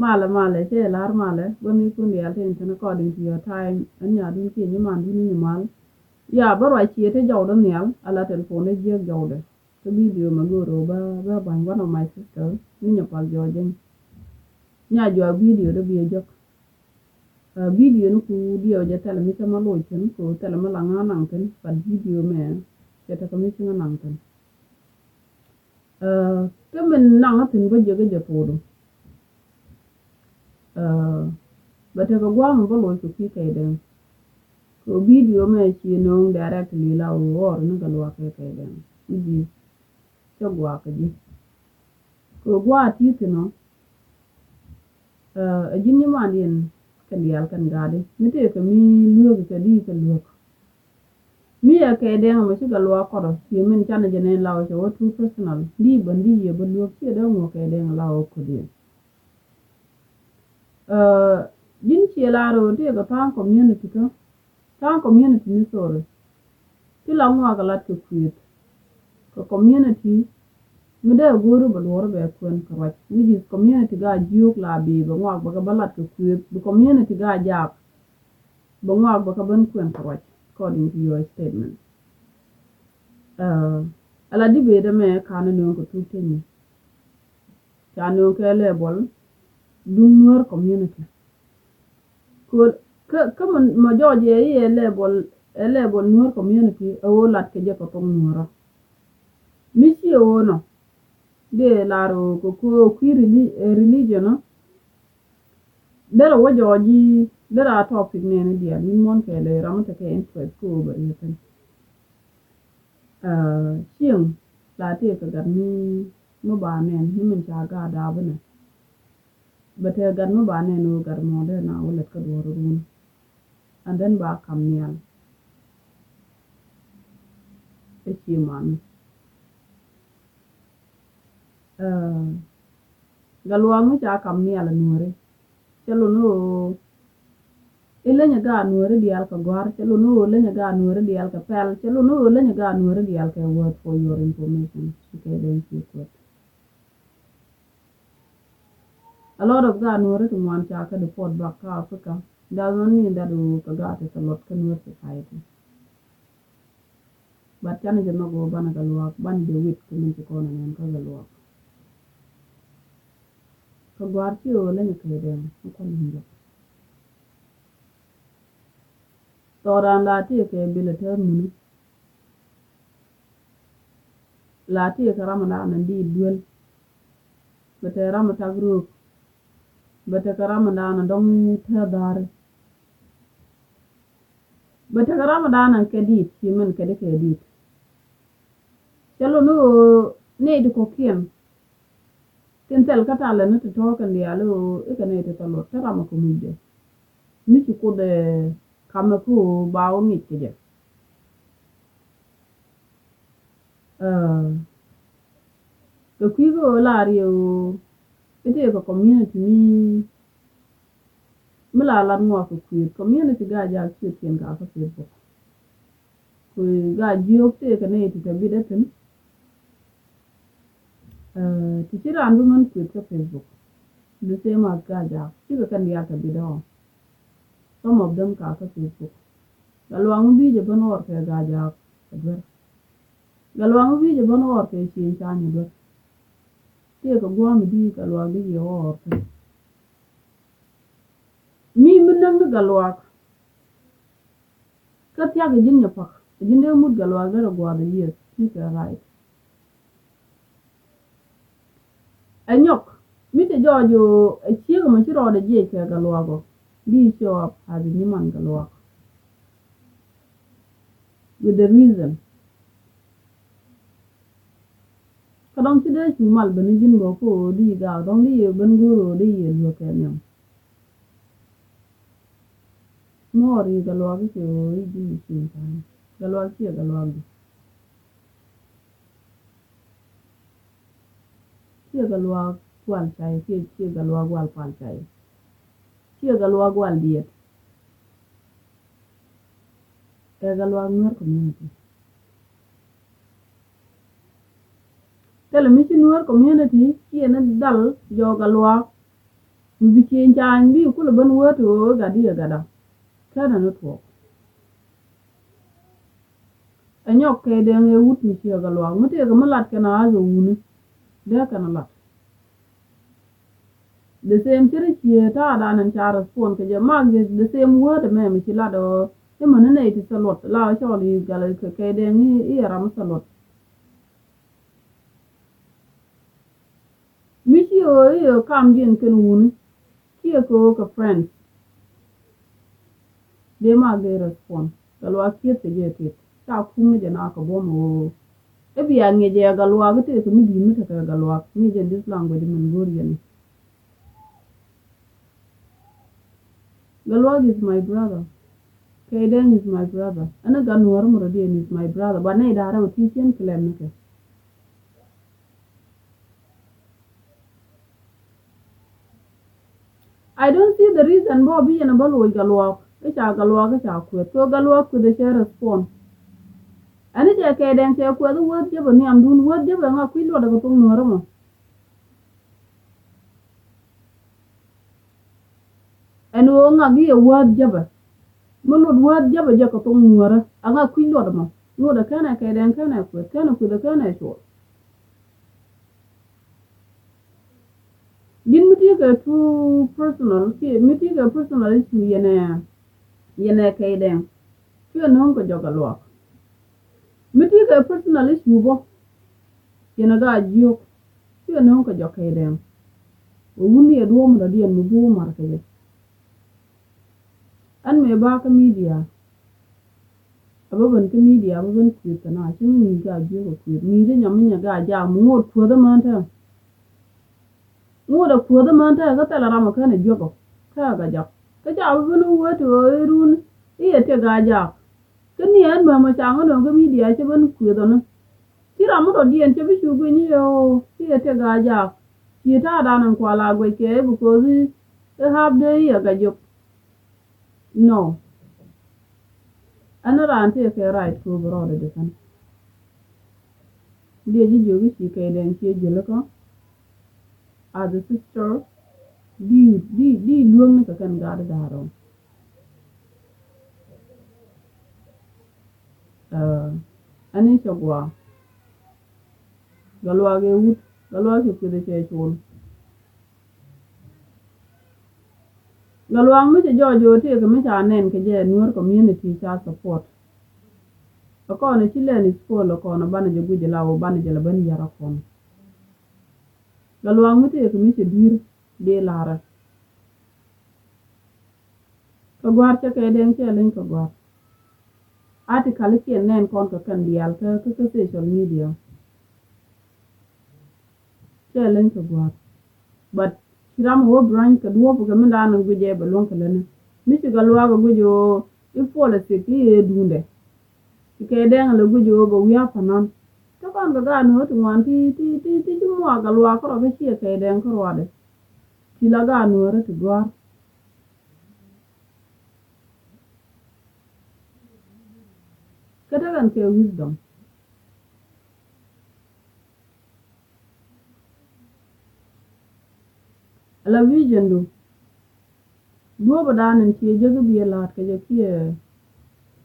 male che lar male boni kun ya ten ten according to your time anya dun ki ni man dun ni mal ya baro ai chi te jaw don yal ala telephone je jaw de to video ma goro ba ban one of my sister ni nya pal jo jen nya jo video de bi jok video nu ku dio je tele mi sama lo chen ko tele ma la ngang ten pa video me che ta ko mi singa nang ten ke men nang tin ba je ge podo but ko gwa mo lo ko ki kai den ko video me chi no directly la or no ga lo ka kai den idi cho gwa ka ji ko gwa ti no a jinni ma din kan yal kan gade mi te ko mi luo ka di ka luo mi ya kai den mo chi ga lo ko do ti min chan je ne la o tu personal di bandi ye ba luo ki da mo kai den la o ko di jin chi la ro te ga pan community ko tan community ni sore ti la mo ga lat ko kwit ko community mi da goro ba lor be kun ko wat ni community ga juk la bi ba ngwa ba ga balat ko kwit the community ga jak ba ngwa ba ka ban kun ko wat according to your statement ala di be da me kana no ko tuteni chano ke lebol dunwer community ko ka ma joje ye lebol nur community o lat ke je ko tong nura misi o no de laro ko religion no dero wo joji dera topic ne ne dia ni mon ke le ramata ke interest ko ba yeten chieng la te ka gar ni no ba men ni min cha ga da bane bate gar no ba ne no gar mo de na wala ka do run and then ba kam nial e chi man galwangu cha kam nial nuore chelo no ilenya ga nuore dial ka gwar chelo no lenya ga nuore dial ka pel chelo no lenya ga nuore dial ka word for your information okay then you a lot of ga nuore to man cha ka deport back to Africa doesn't mean that ka ga ta lot ka nuore society but chana je no go bana galwa ban de wit ko min ko na nan ka galwa ka gwar ci o lenya ka den ko ni toran lati ke bileter munu lati ke ramana nan di duel bete ramata group bete ramana nan dong te dare bete ramana nan ke di timen ke de ke di chalo no ne di ko kien tin tel kata le no to kan dia lo e ke ne te tolo te rama ko mije mi ci ko de kama ku bawo mi ke je ko kwigo la rio ite ko community ni mala la mo ko kwi community ga ja ci ken ga ko Facebook ko ga jiok te ka ne ti ta bidatin ti ci randu man kwi ko Facebook the same as ga ja ci ka kan ya ta bidawo some of them ka ko Facebook galwangu bi je ban wor ke ga ja adwer galwangu bi je ban wor ke ci chani do te ko gwa mi di galwangu bi yo wor mi minang galwak ka tiya ga jinya pak jinne mud galwak da gwa da yes is right anyok mi te jojo e chiego ma chiro da je ke galwago di show up as ni man galwak with the reason kadang sida chumal bani jin go ko di ga dong di ban guro di ye lo ke nyam mori galwak ke o di sin tan galwak ke galwak ke galwak kwal chai ke galwak wal pal chai ke galwak wal diet e galwak mer community tele mi ci nuer community ci na dal jo galwak bi chen chan bi ku le ban wo to ga di ga da kana no to anyok ke de nge wut ni chi ga lo mu te ga malat kana azo wuni de kana lat the same chiri chi ta da nan cha respond ke je mag the same word me mi chi la do e mo ne ti salot la cho li ga le ke de ni i ram salot mi chi o kam jin ken wuni ki ko ka friends de mag de respond ga lo ki te je ti ta ku mi je na ka bo mo e bi an je ga lo ga te ko mi di mi te ga lo mi je this language men gorian Galwag is my brother. Kaden is my brother. Ana Ganwar Muradian is my brother. But I don't teach him to learn. I don't see the reason Bobby and a Balway Galwag. It's a Galwag, it's a quit. So Galwag to the share response. And it's a Kaden say, whether word you and I'm doing word you and a queen or the tongue normal. And we won't be a word jabber. Mulud word jabber jackatung nora, and a queen or them. No, the can I Kaden can I quit, can I quit the can I short. Din mi tiga too personal, mi tiga personal issue yene kaiden. Kyo non ko joga luok. Mi tiga personal issue bo yene ga jiok. Kyo non ko joga kaiden. Wuni ya duwa mura diyan mu buwa mara kaje. An me ba ka media. Ababan ka media ababan kwita na chin mi ga jiok kwita. Mi de nyaminya ga ja mu ngot kwa da manta. Ngoda kwa da manta ga tala rama kana jogo. Ka ga jak. Ka ja ababan wato run iya te ga jak. Kani an mama chango no ga media che ban kwita na. Kira mo do dien che bi shugo ni yo. Iya te ga jak. Kita da nan kwala gwe ke because they have the iya ga jok. No. Another auntie ke right ko bro de kan. Dia ji jogi shi kai den che jelaka. As a sister di luong ka kan ga da ro. Ani chogwa. Galwa ge wut, galwa ke kude che chul. Galwa mi che jojo te ke mi cha nen ke je nuor community cha support. Ako ne chile ni school ko na bana je guje lawo bana je la ban yara kon. Galwa mi te ke mi che dir de lara. Ko gwar che ke den che len ko gwar. Article ke nen kon ka kan dial ka social media. Che len ko gwar. But kiram ho branch ka duo ko min da nan guje ba lon kala ne mi ci galwa ga gujo il faut le seki e dunde ke den le gujo ba wiya fanan to kan ga no to wan ti mo galwa ko be ci ke den ko wade ti la ga no re ti gwa kada kan ke wisdom la vision do ba danan ci jega biya lat ka je ki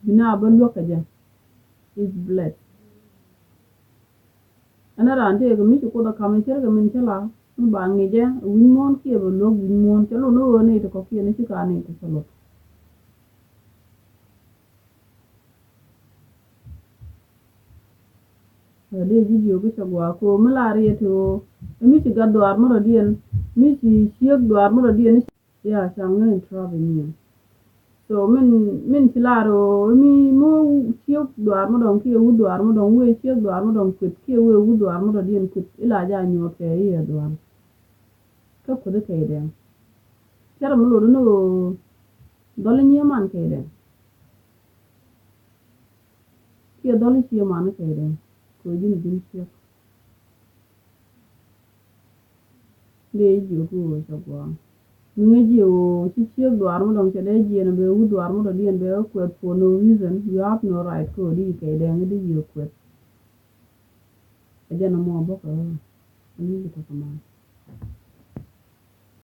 bina ban lo ka je is blessed ana ran te ga mi ko da kamen ter ga min tela ba ngi je win mon ki ba lo win mon telo no ne to ko ki ne ci ka ne to solo de video ko chagwa ko malari to mi ci gaddo ar mo dien mi ci siek do ar mo dien ya changen travel ni so min ci laro mi mo siek do ar mo don ki wu do ar mo don we siek do ar mo don kut ki we wu do ar mo dien kut ila ja nyo ke ye do ar ko ko de ke den kera mo lo no dole ni man ke den ki dole ci man ke den ko jin siek de ji ko chagwa Ngeji o chichiek dwar mo dong chede jien be u dwar mo dien be kwet for no reason you have no right ko di ke deng di yo kwet. Aja na mo boka. Ani ko kama.